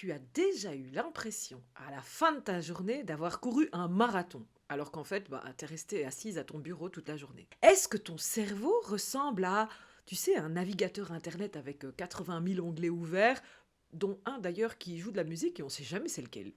tu as déjà eu l'impression, à la fin de ta journée, d'avoir couru un marathon, alors qu'en fait, t'es resté assise à ton bureau toute la journée? Est-ce que ton cerveau ressemble à, tu sais, un navigateur internet avec 80 000 onglets ouverts, dont un d'ailleurs qui joue de la musique et on sait jamais c'est lequel?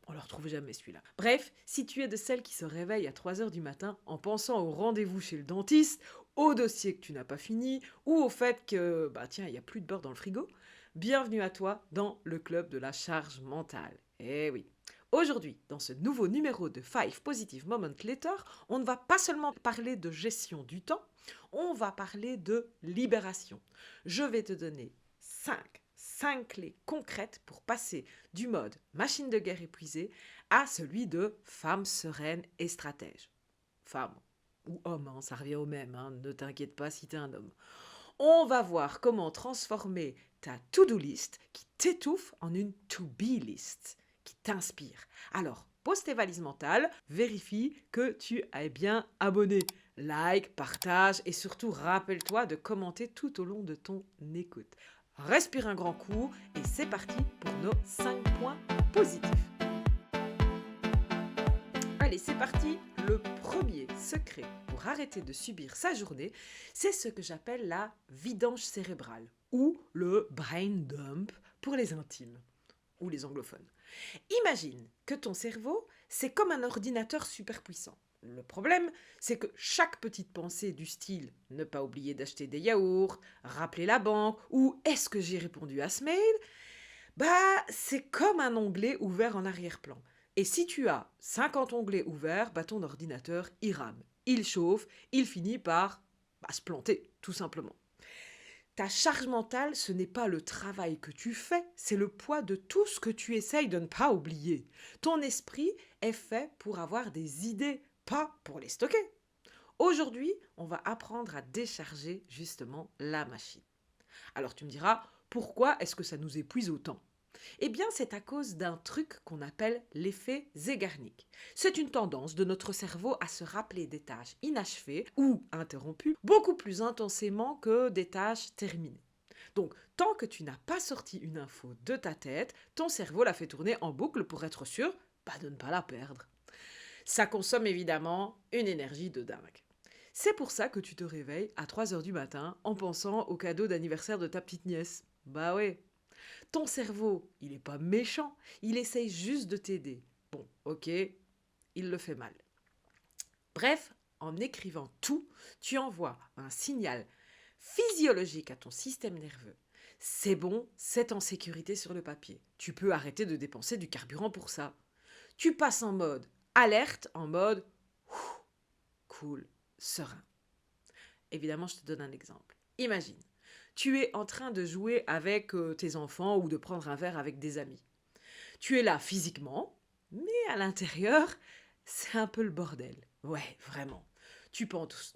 On le retrouve jamais celui-là. Bref, si tu es de celles qui se réveillent à 3 heures du matin en pensant au rendez-vous chez le dentiste, au dossier que tu n'as pas fini, ou au fait que, tiens, il n'y a plus de beurre dans le frigo, bienvenue à toi dans le club de la charge mentale. Eh oui. Aujourd'hui, dans ce nouveau numéro de 5 Positive Moments Later, on ne va pas seulement parler de gestion du temps, on va parler de libération. Je vais te donner 5 clés concrètes pour passer du mode machine de guerre épuisée à celui de femme sereine et stratège. Femme ou homme, ça revient au même, ne t'inquiète pas si t'es un homme. On va voir comment transformer ta to-do list qui t'étouffe en une to-be list qui t'inspire. Alors, pose tes valises mentales, vérifie que tu es bien abonné. Like, partage et surtout rappelle-toi de commenter tout au long de ton écoute. Respire un grand coup et c'est parti pour nos 5 points positifs. Allez, c'est parti. Le premier secret pour arrêter de subir sa journée, c'est ce que j'appelle la vidange cérébrale ou le brain dump pour les intimes ou les anglophones. Imagine que ton cerveau, c'est comme un ordinateur super puissant. Le problème, c'est que chaque petite pensée du style « ne pas oublier d'acheter des yaourts »,« rappeler la banque » ou « est-ce que j'ai répondu à ce mail ?» c'est comme un onglet ouvert en arrière-plan. Et si tu as 50 onglets ouverts, ton ordinateur, il rame, il chauffe, il finit par se planter, tout simplement. Ta charge mentale, ce n'est pas le travail que tu fais, c'est le poids de tout ce que tu essayes de ne pas oublier. Ton esprit est fait pour avoir des idées, pas pour les stocker. Aujourd'hui, on va apprendre à décharger justement la machine. Alors tu me diras, pourquoi est-ce que ça nous épuise autant ? Eh bien, c'est à cause d'un truc qu'on appelle l'effet Zeigarnik. C'est une tendance de notre cerveau à se rappeler des tâches inachevées ou interrompues beaucoup plus intensément que des tâches terminées. Donc, tant que tu n'as pas sorti une info de ta tête, ton cerveau la fait tourner en boucle pour être sûr de ne pas la perdre. Ça consomme évidemment une énergie de dingue. C'est pour ça que tu te réveilles à 3 heures du matin en pensant au cadeau d'anniversaire de ta petite nièce. Bah ouais. Ton cerveau, il n'est pas méchant, il essaye juste de t'aider. Bon, ok, il le fait mal. Bref, en écrivant tout, tu envoies un signal physiologique à ton système nerveux. C'est bon, c'est en sécurité sur le papier. Tu peux arrêter de dépenser du carburant pour ça. Tu passes en mode alerte, en mode cool, serein. Évidemment, je te donne un exemple. Imagine, tu es en train de jouer avec tes enfants ou de prendre un verre avec des amis. Tu es là physiquement, mais à l'intérieur, c'est un peu le bordel. Ouais, vraiment. Tu penses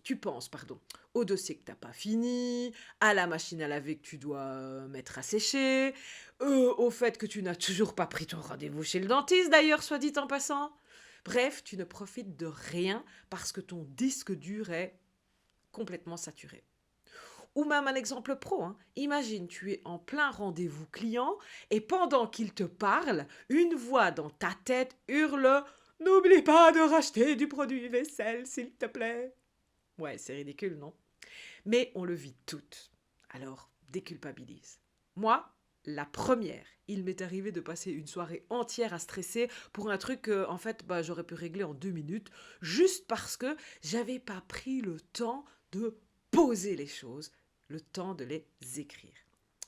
au dossier que t'as pas fini, à la machine à laver que tu dois mettre à sécher, au fait que tu n'as toujours pas pris ton rendez-vous chez le dentiste d'ailleurs, soit dit en passant. Bref, tu ne profites de rien parce que ton disque dur est complètement saturé. Ou même un exemple pro. Imagine, tu es en plein rendez-vous client et pendant qu'il te parle, une voix dans ta tête hurle « N'oublie pas de racheter du produit vaisselle, s'il te plaît !» Ouais, c'est ridicule, non? Mais on le vit toutes. Alors, déculpabilise. Moi, la première, il m'est arrivé de passer une soirée entière à stresser pour un truc que, j'aurais pu régler en 2 minutes, juste parce que j'avais pas pris le temps de poser les choses, le temps de les écrire.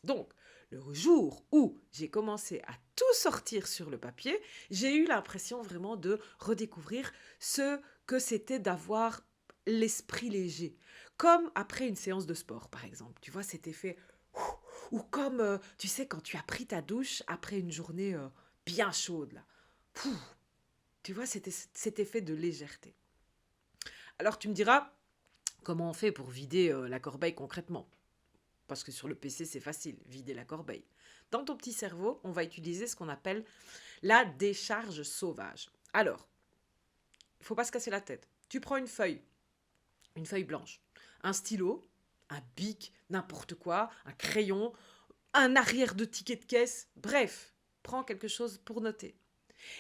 Donc, le jour où j'ai commencé à tout sortir sur le papier, j'ai eu l'impression vraiment de redécouvrir ce que c'était d'avoir l'esprit léger. Comme après une séance de sport, par exemple. Tu vois, cet effet... Ou comme, tu sais, quand tu as pris ta douche après une journée bien chaude, là. Tu vois, cet effet de légèreté. Alors, tu me diras, comment on fait pour vider la corbeille concrètement ? Parce que sur le PC, c'est facile, vider la corbeille. Dans ton petit cerveau, on va utiliser ce qu'on appelle la décharge sauvage. Alors, il ne faut pas se casser la tête. Tu prends une feuille blanche, un stylo, un bic, n'importe quoi, un crayon, un arrière de ticket de caisse, bref. prends quelque chose pour noter.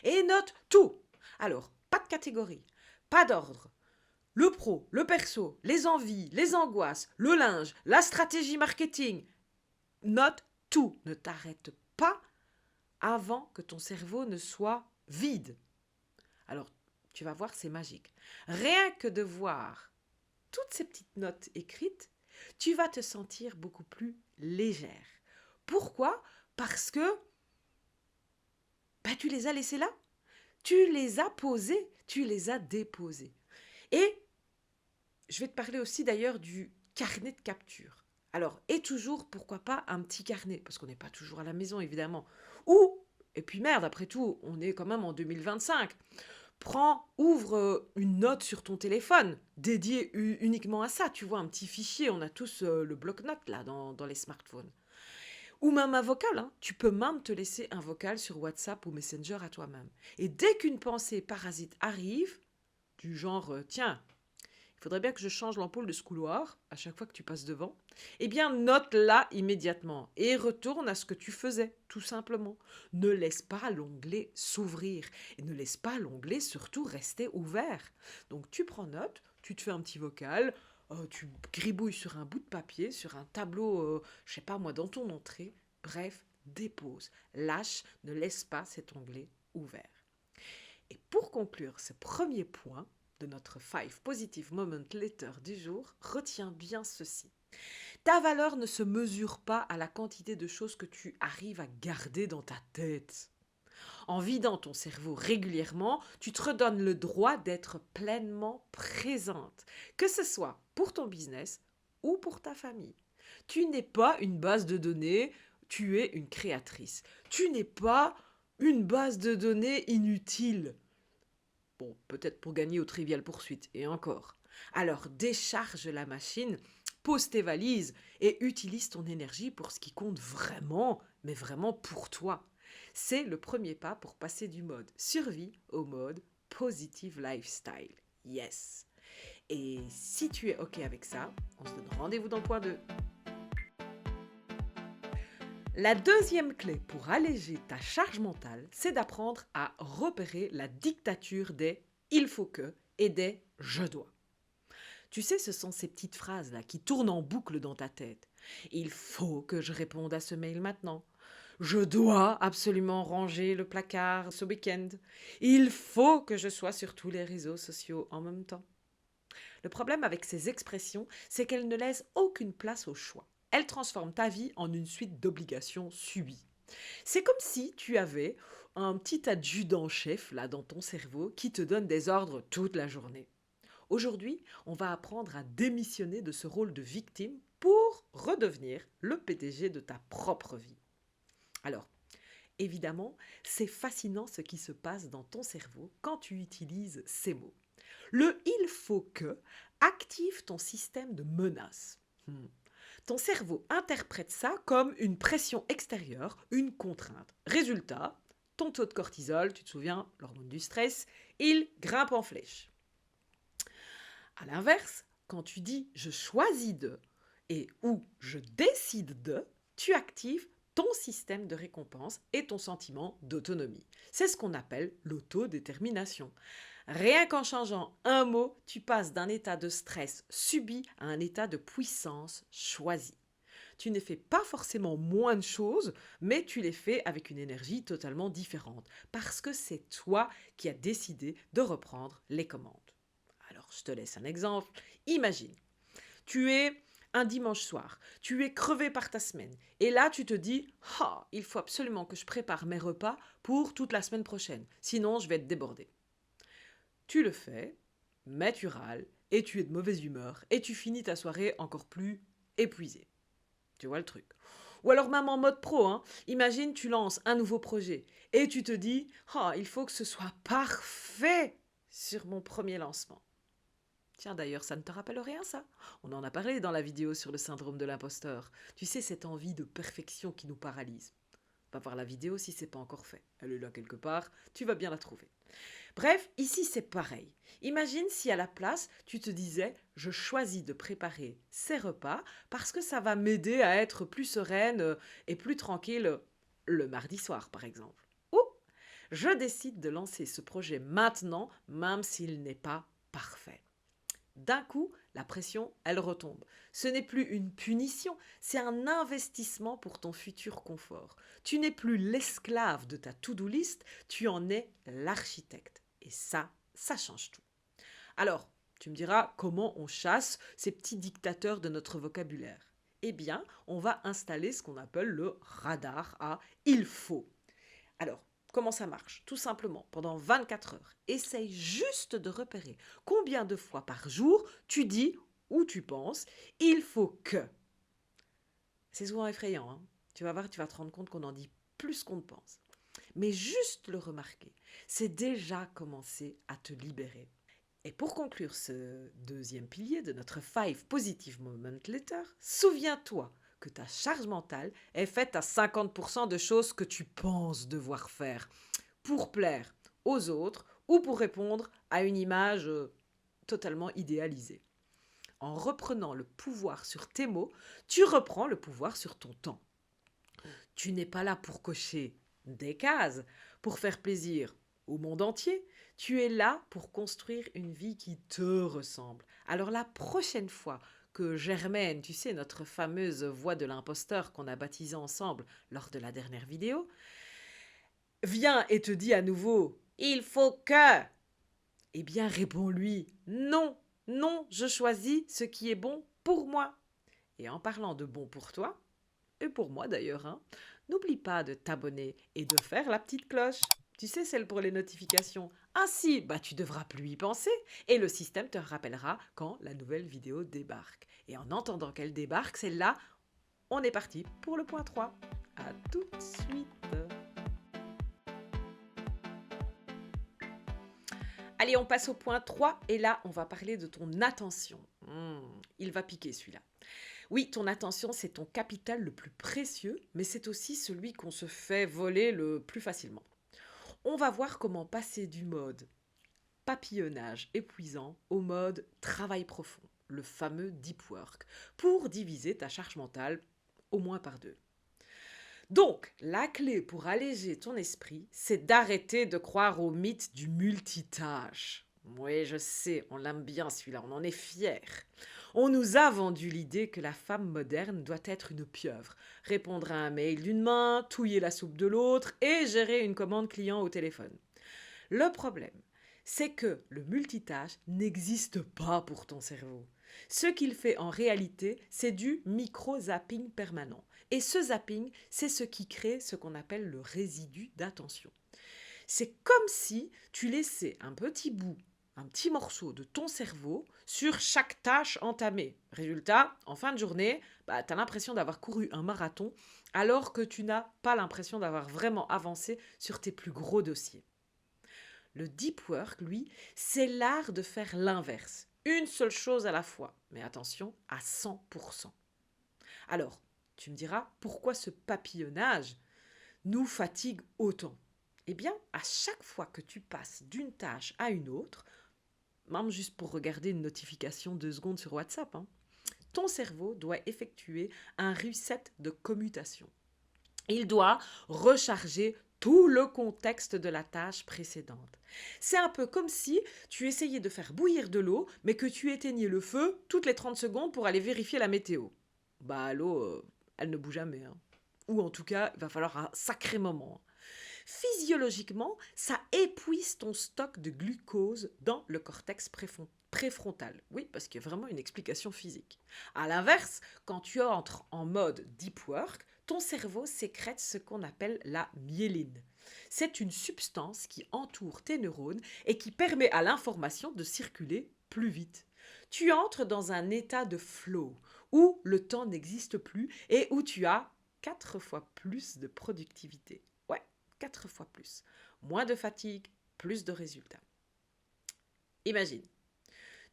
Et note tout. Alors, pas de catégorie, pas d'ordre. Le pro, le perso, les envies, les angoisses, le linge, la stratégie marketing. Note tout. Ne t'arrête pas avant que ton cerveau ne soit vide. Alors, tu vas voir, c'est magique. Rien que de voir toutes ces petites notes écrites, tu vas te sentir beaucoup plus légère. Pourquoi ? Parce que tu les as laissées là. Tu les as posées, tu les as déposées. Et je vais te parler aussi d'ailleurs du carnet de capture. Alors, et toujours, pourquoi pas, un petit carnet, parce qu'on n'est pas toujours à la maison, évidemment. Ou, et puis merde, après tout, on est quand même en 2025. Ouvre une note sur ton téléphone, dédiée uniquement à ça. Tu vois, un petit fichier, on a tous le bloc-notes là, dans les smartphones. Ou même un vocal, hein. Tu peux même te laisser un vocal sur WhatsApp ou Messenger à toi-même. Et dès qu'une pensée parasite arrive, du genre, tiens, il faudrait bien que je change l'ampoule de ce couloir à chaque fois que tu passes devant, eh bien note-la immédiatement et retourne à ce que tu faisais, tout simplement. Ne laisse pas l'onglet s'ouvrir et ne laisse pas l'onglet surtout rester ouvert. Donc tu prends note, tu te fais un petit vocal, tu gribouilles sur un bout de papier, sur un tableau, je sais pas moi, dans ton entrée. Bref, dépose, lâche, ne laisse pas cet onglet ouvert. Et pour conclure ce premier point de notre 5 Positive Moment Letter du jour, retiens bien ceci. Ta valeur ne se mesure pas à la quantité de choses que tu arrives à garder dans ta tête. En vidant ton cerveau régulièrement, tu te redonnes le droit d'être pleinement présente, que ce soit pour ton business ou pour ta famille. Tu n'es pas une base de données, tu es une créatrice. Tu n'es pas une base de données inutile. Bon, peut-être pour gagner au Trivial Poursuite, et encore. Alors décharge la machine, pose tes valises et utilise ton énergie pour ce qui compte vraiment, mais vraiment pour toi. C'est le premier pas pour passer du mode survie au mode positive lifestyle. Yes. Et si tu es OK avec ça, on se donne rendez-vous dans le point 2. La deuxième clé pour alléger ta charge mentale, c'est d'apprendre à repérer la dictature des « il faut que » et des « je dois ». Tu sais, ce sont ces petites phrases-là qui tournent en boucle dans ta tête. Il faut que je réponde à ce mail maintenant. Je dois absolument ranger le placard ce week-end. Il faut que je sois sur tous les réseaux sociaux en même temps. Le problème avec ces expressions, c'est qu'elles ne laissent aucune place au choix. Elles transforment ta vie en une suite d'obligations subies. C'est comme si tu avais un petit adjudant-chef là dans ton cerveau qui te donne des ordres toute la journée. Aujourd'hui, on va apprendre à démissionner de ce rôle de victime pour redevenir le PDG de ta propre vie. Alors, évidemment, c'est fascinant ce qui se passe dans ton cerveau quand tu utilises ces mots. Le « il faut que » active ton système de menace. Ton cerveau interprète ça comme une pression extérieure, une contrainte. Résultat, ton taux de cortisol, tu te souviens, l'hormone du stress, il grimpe en flèche. À l'inverse, quand tu dis « je choisis de » et ou « je décide de », tu actives ton système de récompense et ton sentiment d'autonomie. C'est ce qu'on appelle l'autodétermination. Rien qu'en changeant un mot, tu passes d'un état de stress subi à un état de puissance choisie. Tu ne fais pas forcément moins de choses, mais tu les fais avec une énergie totalement différente, parce que c'est toi qui as décidé de reprendre les commandes. Alors, je te laisse un exemple. Imagine, tu es un dimanche soir, tu es crevé par ta semaine, et là tu te dis « Ah, il faut absolument que je prépare mes repas pour toute la semaine prochaine, sinon je vais être débordée. » Tu le fais, mais tu râles, et tu es de mauvaise humeur, et tu finis ta soirée encore plus épuisée. Tu vois le truc. Ou alors même en mode pro, hein. Imagine tu lances un nouveau projet, et tu te dis « Ah, il faut que ce soit parfait sur mon premier lancement. » Tiens, d'ailleurs, ça ne te rappelle rien, ça? On en a parlé dans la vidéo sur le syndrome de l'imposteur. Tu sais, cette envie de perfection qui nous paralyse. Va voir la vidéo si ce n'est pas encore fait. Elle est là quelque part, tu vas bien la trouver. Bref, ici c'est pareil. Imagine si à la place, tu te disais « je choisis de préparer ces repas parce que ça va m'aider à être plus sereine et plus tranquille le mardi soir par exemple. Ou je décide de lancer ce projet maintenant, même s'il n'est pas parfait. D'un coup, la pression, elle retombe. Ce n'est plus une punition, c'est un investissement pour ton futur confort. Tu n'es plus l'esclave de ta to-do list, tu en es l'architecte. Et ça change tout. Alors, tu me diras comment on chasse ces petits dictateurs de notre vocabulaire. Eh bien, on va installer ce qu'on appelle le radar à il faut. Alors, comment ça marche? Tout simplement, pendant 24 heures, essaye juste de repérer combien de fois par jour tu dis ou tu penses il faut que. C'est souvent effrayant, hein? Tu vas voir, tu vas te rendre compte qu'on en dit plus qu'on ne pense. Mais juste le remarquer, c'est déjà commencer à te libérer. Et pour conclure ce deuxième pilier de notre 5 Positive Moment Letter, souviens-toi que ta charge mentale est faite à 50% de choses que tu penses devoir faire pour plaire aux autres ou pour répondre à une image totalement idéalisée. En reprenant le pouvoir sur tes mots, tu reprends le pouvoir sur ton temps. Tu n'es pas là pour cocher des cases, pour faire plaisir au monde entier. Tu es là pour construire une vie qui te ressemble. Alors la prochaine fois que Germaine, tu sais, notre fameuse voix de l'imposteur qu'on a baptisée ensemble lors de la dernière vidéo, vient et te dit à nouveau « Il faut que », eh bien réponds-lui « Non, non, je choisis ce qui est bon pour moi ». Et en parlant de bon pour toi, et pour moi d'ailleurs, hein, n'oublie pas de t'abonner et de faire la petite cloche. Tu sais, celle pour les notifications. Ainsi, tu devras plus y penser et le système te rappellera quand la nouvelle vidéo débarque. Et en entendant qu'elle débarque, celle-là, on est parti pour le point 3. À tout de suite. Allez, on passe au point 3 et là, on va parler de ton attention. Il va piquer celui-là. Oui, ton attention, c'est ton capital le plus précieux, mais c'est aussi celui qu'on se fait voler le plus facilement. On va voir comment passer du mode papillonnage épuisant au mode travail profond, le fameux deep work, pour diviser ta charge mentale au moins par 2. Donc, la clé pour alléger ton esprit, c'est d'arrêter de croire au mythe du multitâche. Oui, je sais, on l'aime bien celui-là, on en est fiers. On nous a vendu l'idée que la femme moderne doit être une pieuvre, répondre à un mail d'une main, touiller la soupe de l'autre et gérer une commande client au téléphone. Le problème, c'est que le multitâche n'existe pas pour ton cerveau. Ce qu'il fait en réalité, c'est du micro-zapping permanent. Et ce zapping, c'est ce qui crée ce qu'on appelle le résidu d'attention. C'est comme si tu laissais un petit bout, un petit morceau de ton cerveau sur chaque tâche entamée. Résultat, en fin de journée, tu as l'impression d'avoir couru un marathon alors que tu n'as pas l'impression d'avoir vraiment avancé sur tes plus gros dossiers. Le deep work, lui, c'est l'art de faire l'inverse. Une seule chose à la fois, mais attention, à 100%. Alors, tu me diras, pourquoi ce papillonnage nous fatigue autant? Eh bien, à chaque fois que tu passes d'une tâche à une autre, même juste pour regarder une notification 2 secondes sur WhatsApp, ton cerveau doit effectuer un reset de commutation. Il doit recharger tout le contexte de la tâche précédente. C'est un peu comme si tu essayais de faire bouillir de l'eau, mais que tu éteignais le feu toutes les 30 secondes pour aller vérifier la météo. L'eau, elle ne bout jamais. Ou en tout cas, il va falloir un sacré moment. Physiologiquement, ça épuise ton stock de glucose dans le cortex préfrontal. Oui, parce qu'il y a vraiment une explication physique. À l'inverse, quand tu entres en mode deep work, ton cerveau sécrète ce qu'on appelle la myéline. C'est une substance qui entoure tes neurones et qui permet à l'information de circuler plus vite. Tu entres dans un état de flow où le temps n'existe plus et où tu as 4 fois plus de productivité. 4 fois plus. Moins de fatigue, plus de résultats. Imagine,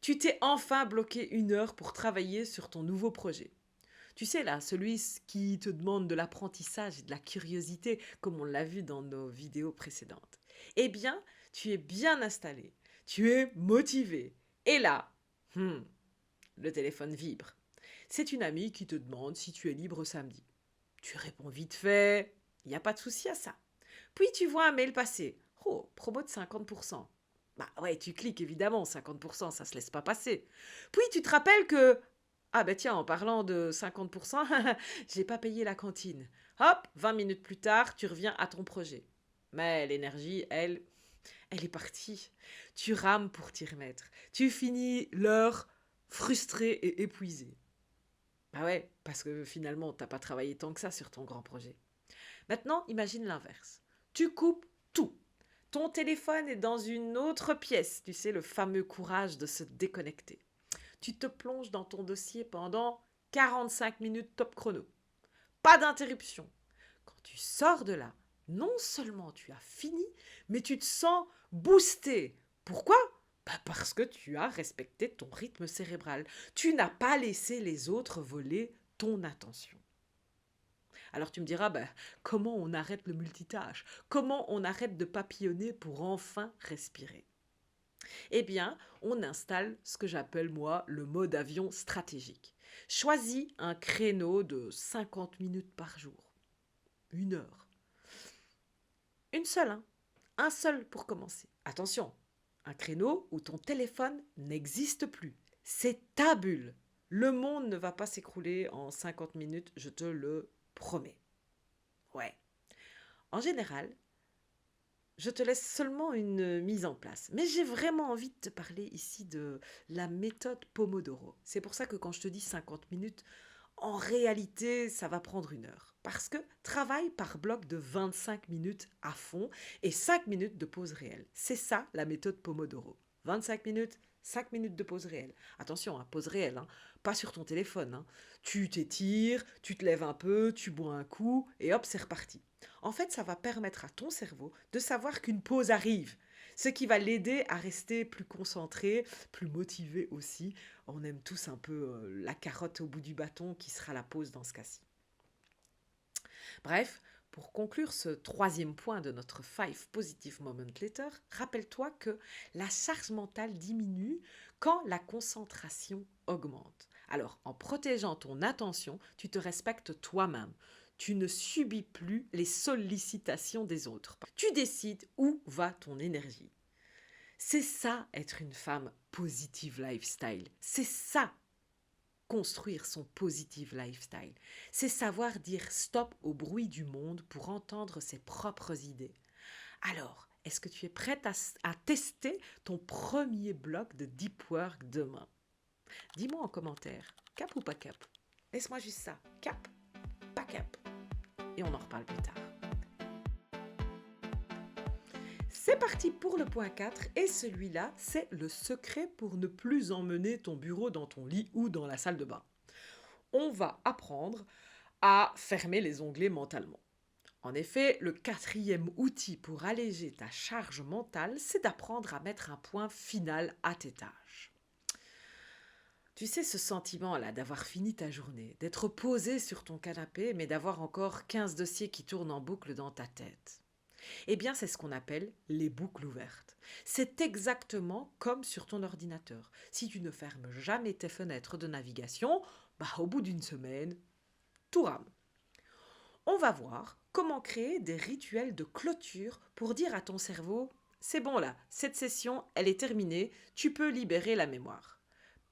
tu t'es enfin bloqué 1 heure pour travailler sur ton nouveau projet. Tu sais là, celui qui te demande de l'apprentissage et de la curiosité, comme on l'a vu dans nos vidéos précédentes. Eh bien, tu es bien installé, tu es motivé. Et là, le téléphone vibre. C'est une amie qui te demande si tu es libre samedi. Tu réponds vite fait, il n'y a pas de souci à ça. Puis tu vois un mail passer. Oh, promo de 50%. Bah ouais, tu cliques évidemment, 50%, ça se laisse pas passer. Puis tu te rappelles que, ah ben tiens, en parlant de 50%, j'ai pas payé la cantine. Hop, 20 minutes plus tard, tu reviens à ton projet. Mais l'énergie, elle est partie. Tu rames pour t'y remettre. Tu finis l'heure frustré et épuisé. Bah ouais, parce que finalement, t'as pas travaillé tant que ça sur ton grand projet. Maintenant, imagine l'inverse. Tu coupes tout. Ton téléphone est dans une autre pièce. Tu sais, le fameux courage de se déconnecter. Tu te plonges dans ton dossier pendant 45 minutes top chrono. Pas d'interruption. Quand tu sors de là, non seulement tu as fini, mais tu te sens boosté. Pourquoi? Parce que tu as respecté ton rythme cérébral. Tu n'as pas laissé les autres voler ton attention. Alors tu me diras, comment on arrête le multitâche? Comment on arrête de papillonner pour enfin respirer? Eh bien, on installe ce que j'appelle moi le mode avion stratégique. Choisis un créneau de 50 minutes par jour. 1 heure. Une seule, hein. Un seul pour commencer. Attention, un créneau où ton téléphone n'existe plus. C'est ta bulle. Le monde ne va pas s'écrouler en 50 minutes, je te le promets. Ouais. En général, je te laisse seulement une mise en place. Mais j'ai vraiment envie de te parler ici de la méthode Pomodoro. C'est pour ça que quand je te dis 50 minutes, en réalité, ça va prendre 1 heure. Parce que travaille par bloc de 25 minutes à fond et 5 minutes de pause réelle. C'est ça la méthode Pomodoro. 25 minutes, 5 minutes de pause réelle. Attention, hein, pause réelle, hein, pas sur ton téléphone. Hein. Tu t'étires, tu te lèves un peu, tu bois un coup et hop, c'est reparti. En fait, ça va permettre à ton cerveau de savoir qu'une pause arrive, ce qui va l'aider à rester plus concentré, plus motivé aussi. On aime tous un peu la carotte au bout du bâton qui sera la pause dans ce cas-ci. Bref, pour conclure ce 3e point de notre 5 Positive Moment Letter, rappelle-toi que la charge mentale diminue quand la concentration augmente. Alors, en protégeant ton attention, tu te respectes toi-même. Tu ne subis plus les sollicitations des autres. Tu décides où va ton énergie. C'est ça être une femme positive lifestyle. C'est ça construire son positive lifestyle. C'est savoir dire stop au bruit du monde pour entendre ses propres idées. Alors, est-ce que tu es prête à tester ton premier bloc de deep work demain? Dis-moi en commentaire, cap ou pas cap? Laisse-moi juste ça, cap, pas cap. Et on en reparle plus tard. C'est parti pour le point 4 et celui-là, c'est le secret pour ne plus emmener ton bureau dans ton lit ou dans la salle de bain. On va apprendre à fermer les onglets mentalement. En effet, le 4e outil pour alléger ta charge mentale, c'est d'apprendre à mettre un point final à tes tâches. Tu sais ce sentiment-là d'avoir fini ta journée, d'être posé sur ton canapé, mais d'avoir encore 15 dossiers qui tournent en boucle dans ta tête. Eh bien, c'est ce qu'on appelle les boucles ouvertes. C'est exactement comme sur ton ordinateur. Si tu ne fermes jamais tes fenêtres de navigation, au bout d'une semaine, tout rame. On va voir comment créer des rituels de clôture pour dire à ton cerveau « C'est bon là, cette session, elle est terminée, tu peux libérer la mémoire ».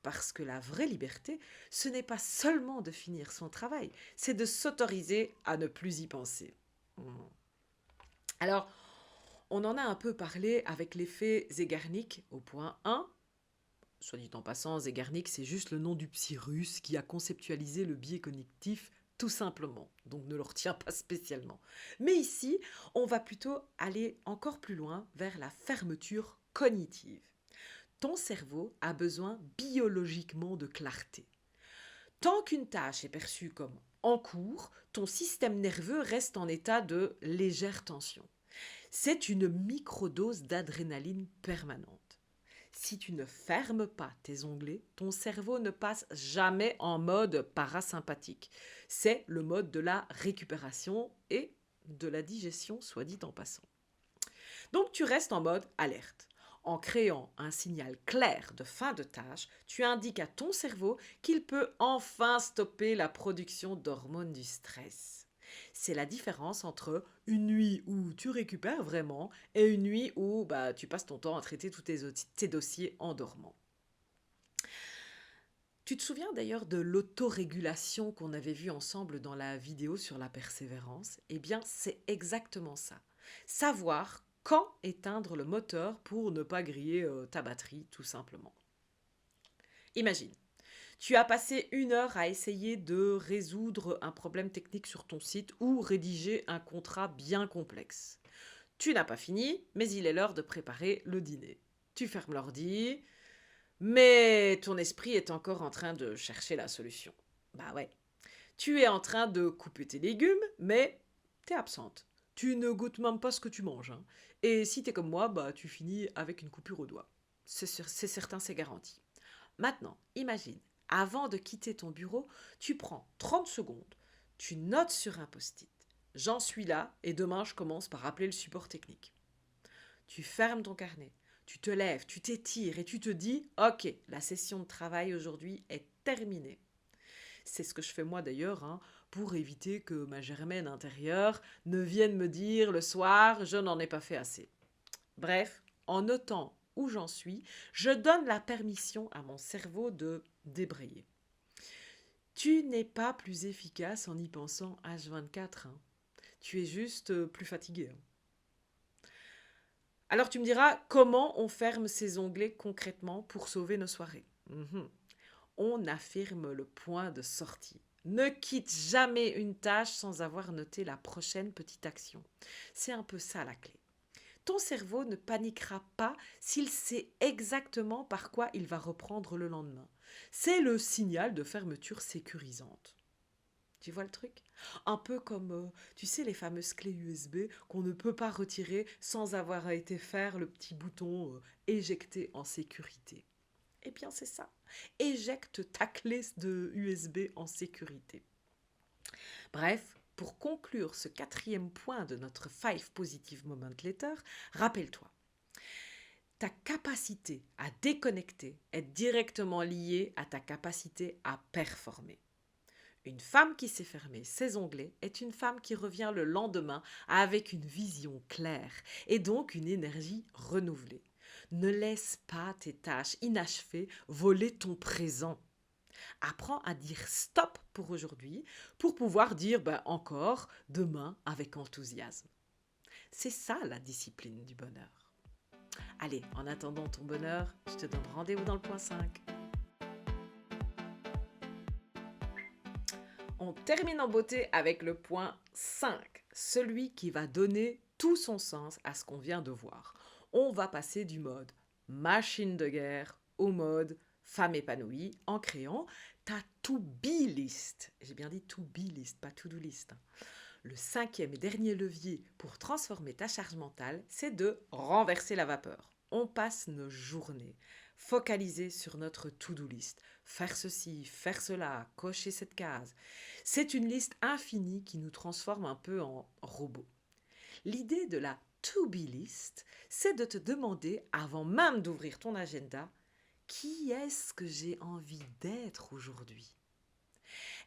Parce que la vraie liberté, ce n'est pas seulement de finir son travail, c'est de s'autoriser à ne plus y penser. Alors, on en a un peu parlé avec l'effet Zeigarnik au point 1. Soit dit en passant, Zeigarnik, c'est juste le nom du psy russe qui a conceptualisé le biais cognitif tout simplement. Donc ne le retiens pas spécialement. Mais ici, on va plutôt aller encore plus loin vers la fermeture cognitive. Ton cerveau a besoin biologiquement de clarté. Tant qu'une tâche est perçue comme en cours, ton système nerveux reste en état de légère tension. C'est une microdose d'adrénaline permanente. Si tu ne fermes pas tes onglets, ton cerveau ne passe jamais en mode parasympathique. C'est le mode de la récupération et de la digestion, soit dit en passant. Donc tu restes en mode alerte. En créant un signal clair de fin de tâche, tu indiques à ton cerveau qu'il peut enfin stopper la production d'hormones du stress. C'est la différence entre une nuit où tu récupères vraiment et une nuit où tu passes ton temps à traiter tous tes dossiers en dormant. Tu te souviens d'ailleurs de l'autorégulation qu'on avait vue ensemble dans la vidéo sur la persévérance? Eh bien, c'est exactement ça. Savoir quand éteindre le moteur pour ne pas griller ta batterie, tout simplement. Imagine, tu as passé 1 heure à essayer de résoudre un problème technique sur ton site ou rédiger un contrat bien complexe. Tu n'as pas fini, mais il est l'heure de préparer le dîner. Tu fermes l'ordi, mais ton esprit est encore en train de chercher la solution. Bah ouais. Tu es en train de couper tes légumes, mais t'es absente. Tu ne goûtes même pas ce que tu manges, hein. Et si t'es comme moi, tu finis avec une coupure au doigt. C'est certain, c'est garanti. Maintenant, imagine, avant de quitter ton bureau, tu prends 30 secondes, tu notes sur un post-it. J'en suis là et demain je commence par appeler le support technique. Tu fermes ton carnet, tu te lèves, tu t'étires et tu te dis « Ok, la session de travail aujourd'hui est terminée ». C'est ce que je fais moi d'ailleurs, hein, pour éviter que ma Germaine intérieure ne vienne me dire le soir « Je n'en ai pas fait assez ». Bref, en notant où j'en suis, je donne la permission à mon cerveau de débrayer. Tu n'es pas plus efficace en y pensant H24, hein. Tu es juste plus fatigué, hein. Alors tu me diras, comment on ferme ces onglets concrètement pour sauver nos soirées? On affirme le point de sortie. Ne quitte jamais une tâche sans avoir noté la prochaine petite action. C'est un peu ça la clé. Ton cerveau ne paniquera pas s'il sait exactement par quoi il va reprendre le lendemain. C'est le signal de fermeture sécurisante. Tu vois le truc? Un peu comme, tu sais, les fameuses clés USB qu'on ne peut pas retirer sans avoir été faire le petit bouton éjecter en sécurité. Eh bien, c'est ça. Éjecte ta clé de USB en sécurité. Bref, pour conclure ce 4e point de notre 5 Positive Moment Letter, rappelle-toi, ta capacité à déconnecter est directement liée à ta capacité à performer. Une femme qui sait fermer ses onglets est une femme qui revient le lendemain avec une vision claire et donc une énergie renouvelée. Ne laisse pas tes tâches inachevées voler ton présent. Apprends à dire stop pour aujourd'hui pour pouvoir dire encore demain avec enthousiasme. C'est ça la discipline du bonheur. Allez, en attendant ton bonheur, je te donne rendez-vous dans le point 5. On termine en beauté avec le point 5, celui qui va donner tout son sens à ce qu'on vient de voir. On va passer du mode machine de guerre au mode femme épanouie en créant ta to-be list. J'ai bien dit to-be list, pas to-do list. Le 5e et dernier levier pour transformer ta charge mentale, c'est de renverser la vapeur. On passe nos journées focalisées sur notre to-do list. Faire ceci, faire cela, cocher cette case. C'est une liste infinie qui nous transforme un peu en robots. L'idée de la to-be list, c'est de te demander, avant même d'ouvrir ton agenda, qui est-ce que j'ai envie d'être aujourd'hui?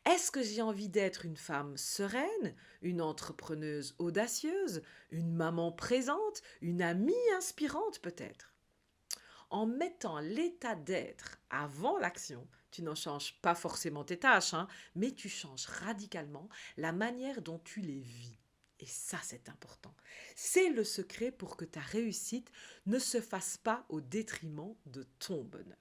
Est-ce que j'ai envie d'être une femme sereine, une entrepreneuse audacieuse, une maman présente, une amie inspirante peut-être? En mettant l'état d'être avant l'action, tu n'en changes pas forcément tes tâches, mais tu changes radicalement la manière dont tu les vis. Et ça, c'est important. C'est le secret pour que ta réussite ne se fasse pas au détriment de ton bonheur.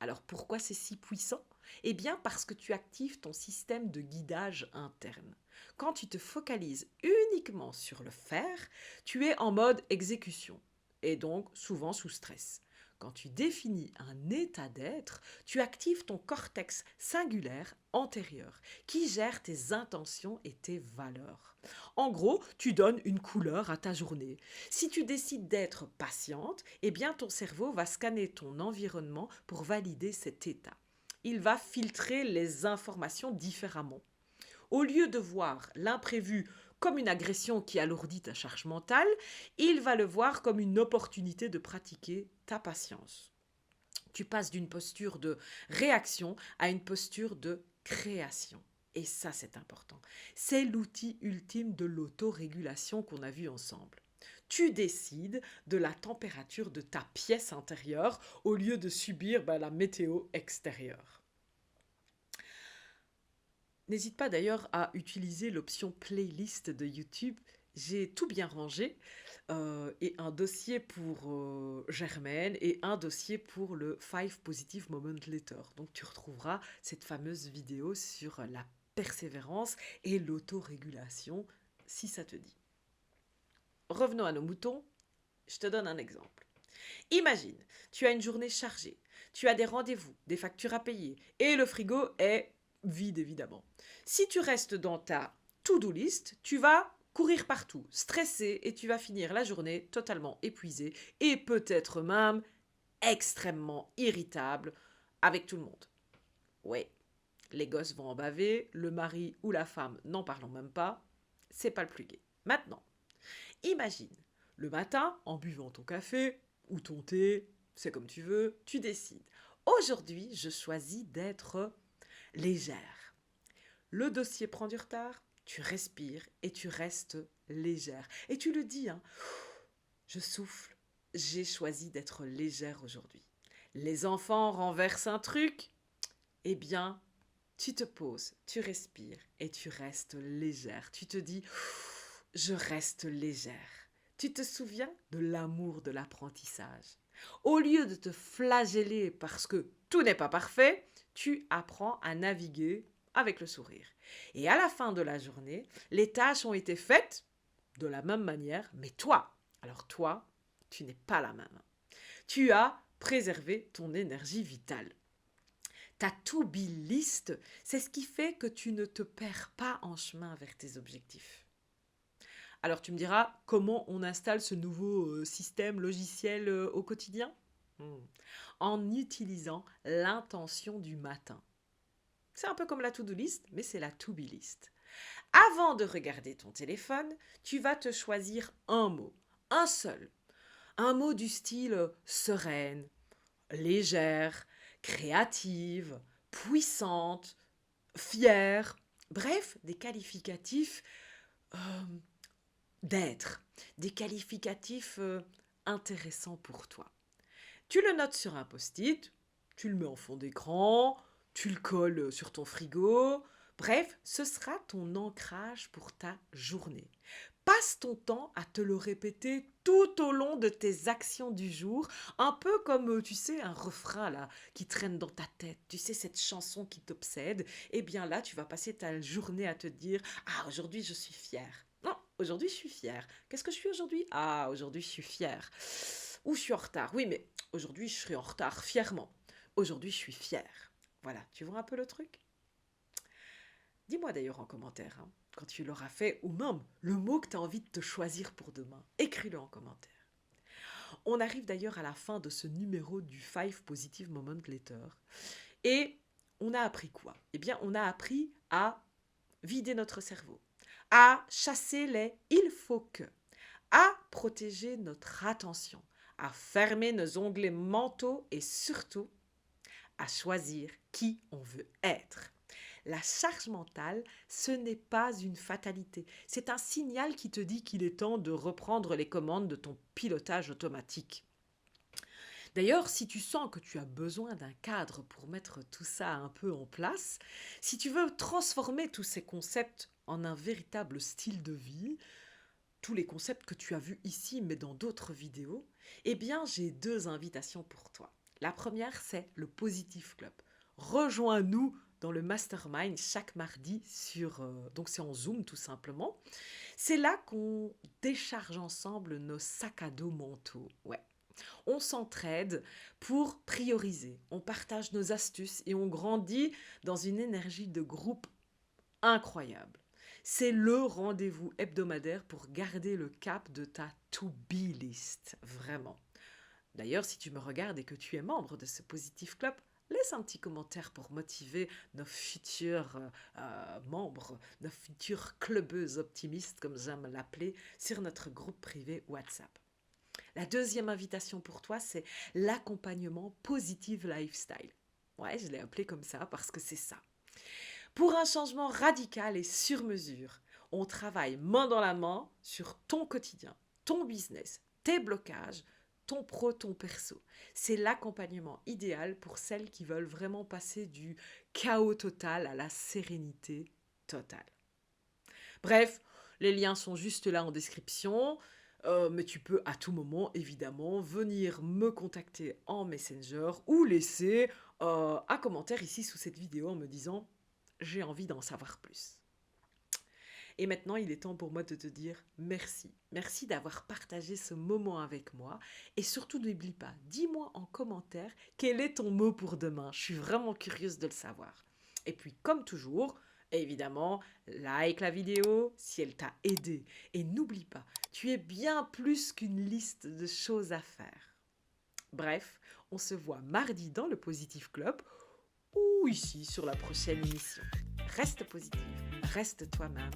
Alors pourquoi c'est si puissant? Eh bien parce que tu actives ton système de guidage interne. Quand tu te focalises uniquement sur le faire, tu es en mode exécution et donc souvent sous stress. Quand tu définis un état d'être, tu actives ton cortex singulaire antérieur qui gère tes intentions et tes valeurs. En gros, tu donnes une couleur à ta journée. Si tu décides d'être patiente, eh bien ton cerveau va scanner ton environnement pour valider cet état. Il va filtrer les informations différemment. Au lieu de voir l'imprévu comme une agression qui alourdit ta charge mentale, il va le voir comme une opportunité de pratiquer ta patience. Tu passes d'une posture de réaction à une posture de création. Et ça, c'est important. C'est l'outil ultime de l'autorégulation qu'on a vu ensemble. Tu décides de la température de ta pièce intérieure au lieu de subir la météo extérieure. N'hésite pas d'ailleurs à utiliser l'option playlist de YouTube. J'ai tout bien rangé et un dossier pour Germaine et un dossier pour le 5 Positive Moment Later. Donc tu retrouveras cette fameuse vidéo sur la persévérance et l'autorégulation si ça te dit. Revenons à nos moutons, je te donne un exemple. Imagine, tu as une journée chargée, tu as des rendez-vous, des factures à payer et le frigo est vide évidemment. Si tu restes dans ta to-do list, tu vas courir partout, stressé et tu vas finir la journée totalement épuisé et peut-être même extrêmement irritable avec tout le monde. Oui, les gosses vont en baver, le mari ou la femme, n'en parlons même pas, c'est pas le plus gai. Maintenant, imagine, le matin, en buvant ton café ou ton thé, c'est comme tu veux, tu décides. Aujourd'hui, je choisis d'être légère. Le dossier prend du retard, tu respires et tu restes légère. Et tu le dis, hein, je souffle, j'ai choisi d'être légère aujourd'hui. Les enfants renversent un truc, eh bien, tu te poses, tu respires et tu restes légère. Tu te dis, je reste légère. Tu te souviens de l'amour de l'apprentissage. Au lieu de te flageller parce que tout n'est pas parfait, tu apprends à naviguer avec le sourire. Et à la fin de la journée, les tâches ont été faites de la même manière, mais toi, alors toi, tu n'es pas la même. Tu as préservé ton énergie vitale. Ta to-be list, c'est ce qui fait que tu ne te perds pas en chemin vers tes objectifs. Alors tu me diras, comment on installe ce nouveau système logiciel au quotidien En utilisant l'intention du matin. C'est un peu comme la to-do list, mais c'est la to-be list. Avant de regarder ton téléphone, tu vas te choisir un mot, un seul. Un mot du style sereine, légère, créative, puissante, fière. Bref, des qualificatifs d'être, des qualificatifs intéressants pour toi. Tu le notes sur un post-it, tu le mets en fond d'écran, tu le colles sur ton frigo. Bref, ce sera ton ancrage pour ta journée. Passe ton temps à te le répéter tout au long de tes actions du jour, un peu comme, tu sais, un refrain là qui traîne dans ta tête. Tu sais, cette chanson qui t'obsède. Eh bien là, tu vas passer ta journée à te dire, ah, aujourd'hui, je suis fière. Non, aujourd'hui, je suis fière. Qu'est-ce que je suis aujourd'hui? Ah, aujourd'hui, je suis fière. Ou je suis en retard. Oui, mais aujourd'hui, je serai en retard fièrement. Aujourd'hui, je suis fière. Voilà, tu vois un peu le truc? Dis-moi d'ailleurs en commentaire, hein, quand tu l'auras fait, ou même le mot que tu as envie de te choisir pour demain. Écris-le en commentaire. On arrive d'ailleurs à la fin de ce numéro du 5 Positive Moment Later. Et on a appris quoi? Eh bien, on a appris à vider notre cerveau, à chasser les il faut que, à protéger notre attention, à fermer nos onglets mentaux et surtout à choisir qui on veut être. La charge mentale, ce n'est pas une fatalité. C'est un signal qui te dit qu'il est temps de reprendre les commandes de ton pilotage automatique. D'ailleurs, si tu sens que tu as besoin d'un cadre pour mettre tout ça un peu en place, si tu veux transformer tous ces concepts en un véritable style de vie, tous les concepts que tu as vus ici mais dans d'autres vidéos, eh bien j'ai 2 invitations pour toi. La première, c'est le Positive Club. Rejoins-nous dans le mastermind chaque mardi donc c'est en Zoom tout simplement. C'est là qu'on décharge ensemble nos sacs à dos mentaux. Ouais. On s'entraide pour prioriser, on partage nos astuces et on grandit dans une énergie de groupe incroyable. C'est le rendez-vous hebdomadaire pour garder le cap de ta to-be list, vraiment. D'ailleurs, si tu me regardes et que tu es membre de ce Positive Club, laisse un petit commentaire pour motiver nos futurs membres, nos futures clubbeuses optimistes, comme j'aime l'appeler, sur notre groupe privé WhatsApp. La deuxième invitation pour toi, c'est l'accompagnement Positive Lifestyle. Ouais, je l'ai appelé comme ça parce que c'est ça. Pour un changement radical et sur mesure, on travaille main dans la main sur ton quotidien, ton business, tes blocages, ton pro, ton perso. C'est l'accompagnement idéal pour celles qui veulent vraiment passer du chaos total à la sérénité totale. Bref, les liens sont juste là en description, mais tu peux à tout moment, évidemment, venir me contacter en Messenger ou laisser un commentaire ici sous cette vidéo en me disant « J'ai envie d'en savoir plus ». Et maintenant, il est temps pour moi de te dire merci. Merci d'avoir partagé ce moment avec moi. Et surtout, n'oublie pas, dis-moi en commentaire quel est ton mot pour demain. Je suis vraiment curieuse de le savoir. Et puis, comme toujours, évidemment, like la vidéo si elle t'a aidé. Et n'oublie pas, tu es bien plus qu'une liste de choses à faire. Bref, on se voit mardi dans le Positive Club ou ici sur la prochaine émission. Reste positive, reste toi-même.